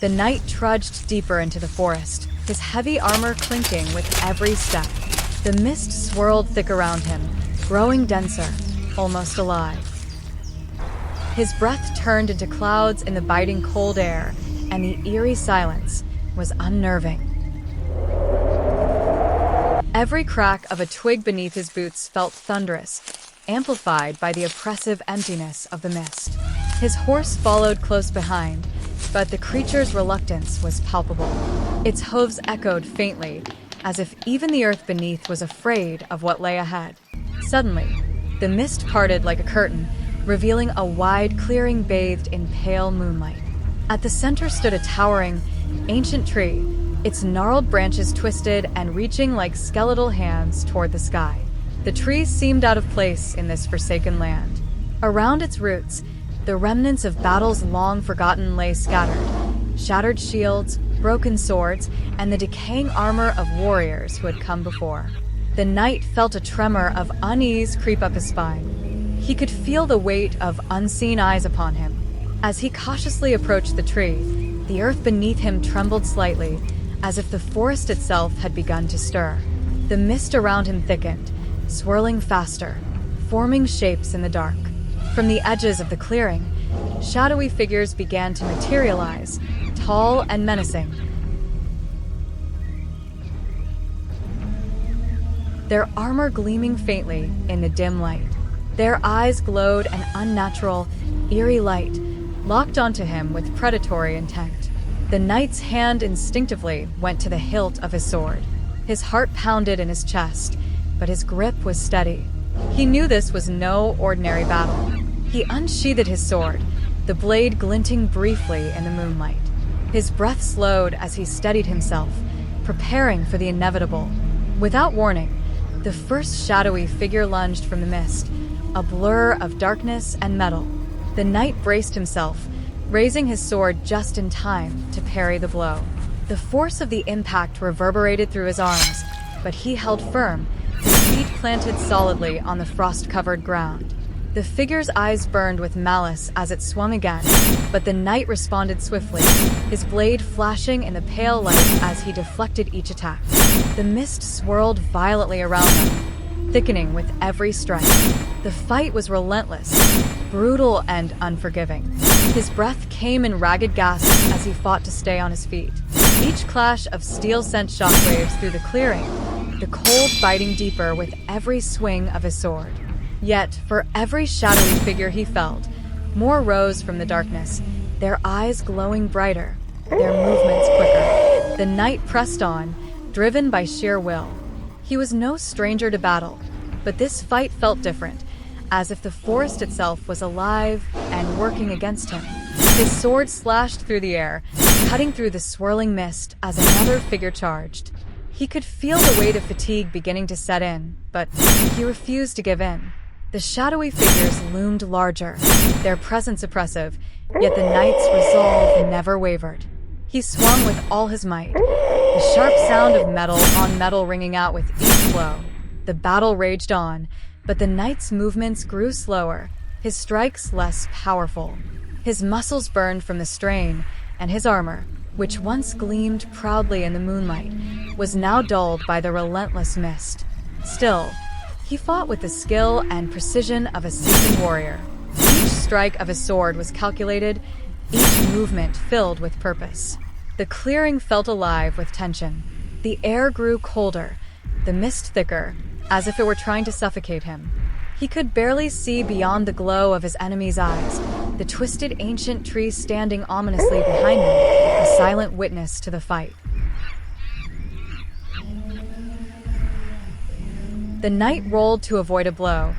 The knight trudged deeper into the forest, his heavy armor clinking with every step. The mist swirled thick around him, growing denser, almost alive. His breath turned into clouds in the biting cold air, and the eerie silence was unnerving. Every crack of a twig beneath his boots felt thunderous, amplified by the oppressive emptiness of the mist. His horse followed close behind, but the creature's reluctance was palpable. Its hooves echoed faintly, as if even the earth beneath was afraid of what lay ahead. Suddenly, the mist parted like a curtain, revealing a wide clearing bathed in pale moonlight. At the center stood a towering, ancient tree, its gnarled branches twisted and reaching like skeletal hands toward the sky. The tree seemed out of place in this forsaken land. Around its roots, the remnants of battles long forgotten lay scattered. Shattered shields, broken swords, and the decaying armor of warriors who had come before. The knight felt a tremor of unease creep up his spine. He could feel the weight of unseen eyes upon him. As he cautiously approached the tree, the earth beneath him trembled slightly, as if the forest itself had begun to stir. The mist around him thickened, swirling faster, forming shapes in the dark. From the edges of the clearing, shadowy figures began to materialize, tall and menacing. Their armor gleaming faintly in the dim light. Their eyes glowed an unnatural, eerie light, locked onto him with predatory intent. The knight's hand instinctively went to the hilt of his sword. His heart pounded in his chest, but his grip was steady. He knew this was no ordinary battle. He unsheathed his sword, the blade glinting briefly in the moonlight. His breath slowed as he steadied himself, preparing for the inevitable. Without warning, the first shadowy figure lunged from the mist, a blur of darkness and metal. The knight braced himself, raising his sword just in time to parry the blow. The force of the impact reverberated through his arms, but he held firm, his feet planted solidly on the frost-covered ground. The figure's eyes burned with malice as it swung again, but the knight responded swiftly, his blade flashing in the pale light as he deflected each attack. The mist swirled violently around him, thickening with every strike. The fight was relentless, brutal and unforgiving. His breath came in ragged gasps as he fought to stay on his feet. Each clash of steel sent shockwaves through the clearing, the cold biting deeper with every swing of his sword. Yet, for every shadowy figure he felled, more rose from the darkness, their eyes glowing brighter, their movements quicker. The knight pressed on, driven by sheer will. He was no stranger to battle, but this fight felt different, as if the forest itself was alive and working against him. His sword slashed through the air, cutting through the swirling mist as another figure charged. He could feel the weight of fatigue beginning to set in, but he refused to give in. The shadowy figures loomed larger, their presence oppressive, yet the knight's resolve never wavered. He swung with all his might, the sharp sound of metal on metal ringing out with each blow. The battle raged on, but the knight's movements grew slower, his strikes less powerful. His muscles burned from the strain, and his armor, which once gleamed proudly in the moonlight, was now dulled by the relentless mist. Still, he fought with the skill and precision of a seasoned warrior. Each strike of his sword was calculated, each movement filled with purpose. The clearing felt alive with tension. The air grew colder, the mist thicker, as if it were trying to suffocate him. He could barely see beyond the glow of his enemy's eyes, the twisted ancient tree standing ominously behind him, a silent witness to the fight. The knight rolled to avoid a blow,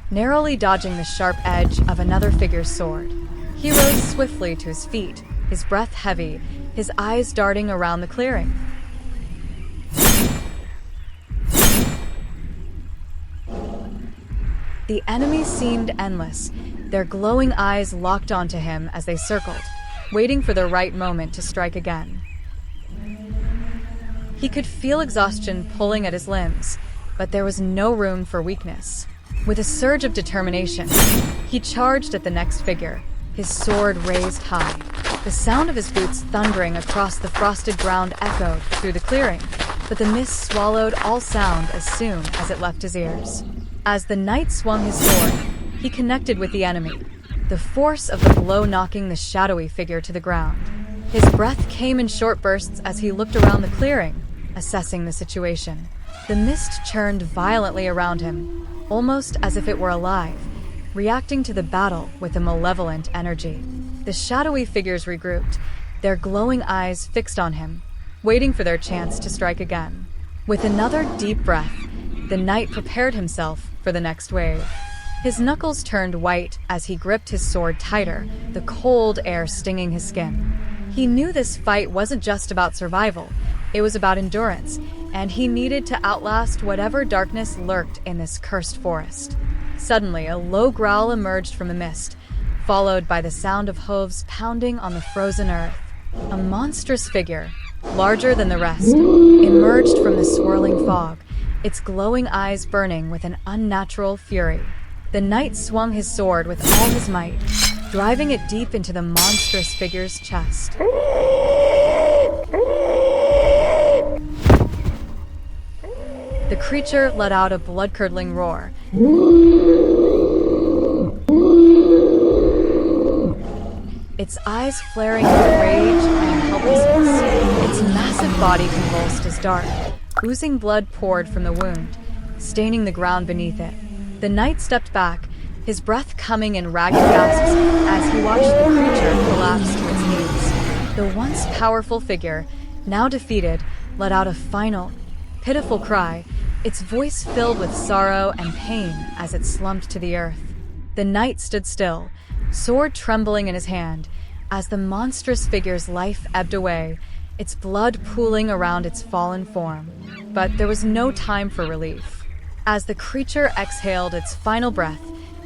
narrowly dodging the sharp edge of another figure's sword. He rose swiftly to his feet, his breath heavy, his eyes darting around the clearing. The enemy seemed endless, their glowing eyes locked onto him as they circled, waiting for the right moment to strike again. He could feel exhaustion pulling at his limbs, but there was no room for weakness. With a surge of determination, he charged at the next figure, his sword raised high. The sound of his boots thundering across the frosted ground echoed through the clearing, but the mist swallowed all sound as soon as it left his ears. As the knight swung his sword, he connected with the enemy, the force of the blow knocking the shadowy figure to the ground. His breath came in short bursts as he looked around the clearing, assessing the situation. The mist churned violently around him, almost as if it were alive, reacting to the battle with a malevolent energy. The shadowy figures regrouped, their glowing eyes fixed on him, waiting for their chance to strike again. With another deep breath, the knight prepared himself for the next wave. His knuckles turned white as he gripped his sword tighter, the cold air stinging his skin. He knew this fight wasn't just about survival, it was about endurance, and he needed to outlast whatever darkness lurked in this cursed forest. Suddenly, a low growl emerged from the mist, followed by the sound of hooves pounding on the frozen earth. A monstrous figure, larger than the rest, emerged from the swirling fog, its glowing eyes burning with an unnatural fury. The knight swung his sword with all his might, driving it deep into the monstrous figure's chest. The creature let out a blood-curdling roar, its eyes flaring with rage and helplessness. Its massive body convulsed as dark, oozing blood poured from the wound, staining the ground beneath it. The knight stepped back, his breath coming in ragged gasps as he watched the creature collapse to its knees. The once powerful figure, now defeated, let out a final, pitiful cry, its voice filled with sorrow and pain as it slumped to the earth. The knight stood still, sword trembling in his hand, as the monstrous figure's life ebbed away, its blood pooling around its fallen form. But there was no time for relief. As the creature exhaled its final breath,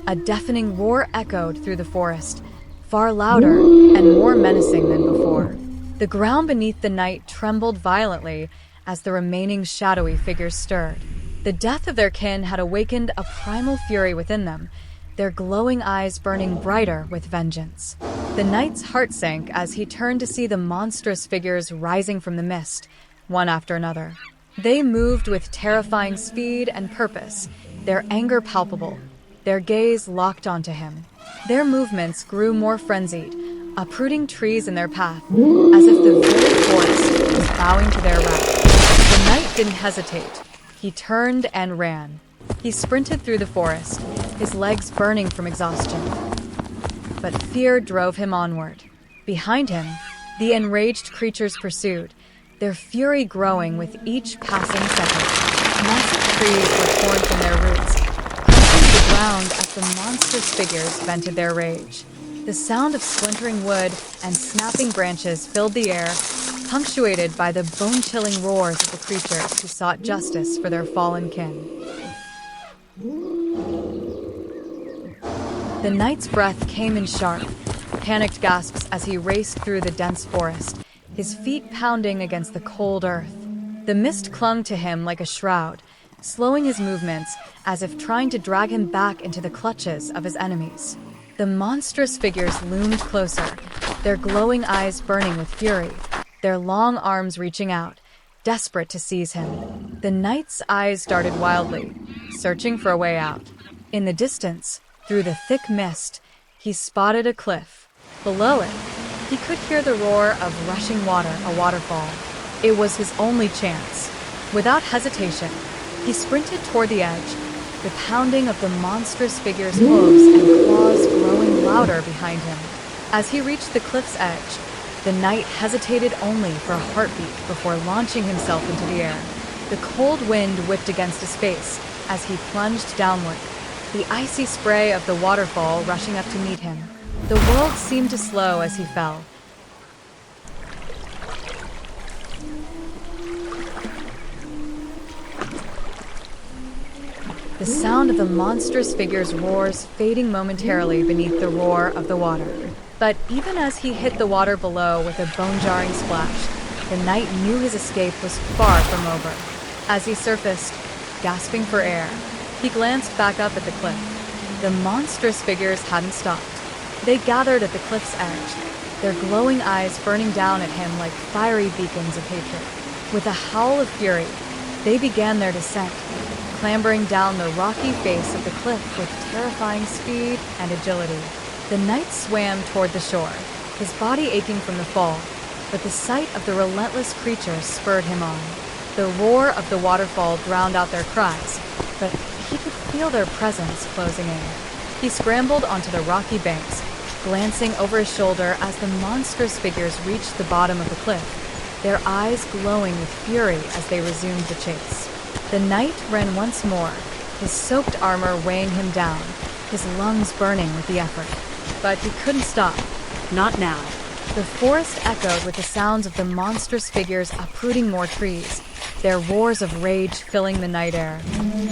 a deafening roar echoed through the forest, far louder and more menacing than before. The ground beneath the knight trembled violently as the remaining shadowy figures stirred. The death of their kin had awakened a primal fury within them, their glowing eyes burning brighter with vengeance. The knight's heart sank as he turned to see the monstrous figures rising from the mist, one after another. They moved with terrifying speed and purpose, their anger palpable, their gaze locked onto him. Their movements grew more frenzied, uprooting trees in their path, as if the very forest was bowing to their wrath. The knight didn't hesitate. He turned and ran. He sprinted through the forest, his legs burning from exhaustion. But fear drove him onward. Behind him, the enraged creatures pursued, their fury growing with each passing second. Massive trees were torn from their roots, crunching the ground as the monstrous figures vented their rage. The sound of splintering wood and snapping branches filled the air, punctuated by the bone-chilling roars of the creatures who sought justice for their fallen kin. The knight's breath came in sharp, panicked gasps as he raced through the dense forest, his feet pounding against the cold earth. The mist clung to him like a shroud, slowing his movements as if trying to drag him back into the clutches of his enemies. The monstrous figures loomed closer, their glowing eyes burning with fury, their long arms reaching out, desperate to seize him. The knight's eyes darted wildly, searching for a way out. In the distance, through the thick mist, he spotted a cliff. Below it, he could hear the roar of rushing water, a waterfall. It was his only chance. Without hesitation, he sprinted toward the edge, the pounding of the monstrous figure's hooves and claws growing louder behind him. As he reached the cliff's edge, the knight hesitated only for a heartbeat before launching himself into the air. The cold wind whipped against his face as he plunged downward, the icy spray of the waterfall rushing up to meet him. The world seemed to slow as he fell. The sound of the monstrous figure's roars fading momentarily beneath the roar of the water. But even as he hit the water below with a bone-jarring splash, the knight knew his escape was far from over. As he surfaced, gasping for air, he glanced back up at the cliff. The monstrous figures hadn't stopped. They gathered at the cliff's edge, their their glowing eyes burning down at him like fiery beacons of hatred. With a howl of fury, they began their descent, clambering down the rocky face of the cliff with terrifying speed and agility. The knight swam toward the shore, his body aching from the fall, but the sight of the relentless creature spurred him on. The roar of the waterfall drowned out their cries, but he could feel their presence closing in. He scrambled onto the rocky banks, glancing over his shoulder as the monstrous figures reached the bottom of the cliff, their eyes glowing with fury as they resumed the chase. The knight ran once more, his soaked armor weighing him down, his lungs burning with the effort. But he couldn't stop. Not now. The forest echoed with the sounds of the monstrous figures uprooting more trees, their roars of rage filling the night air.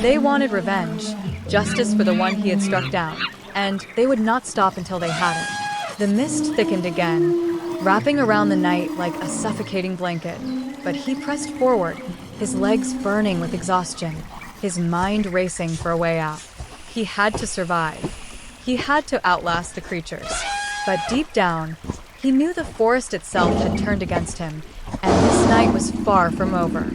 They wanted revenge, justice for the one he had struck down, and they would not stop until they had it. The mist thickened again, wrapping around the knight like a suffocating blanket, but he pressed forward, his legs burning with exhaustion, his mind racing for a way out. He had to survive. He had to outlast the creatures. But deep down, he knew the forest itself had turned against him, and this night was far from over.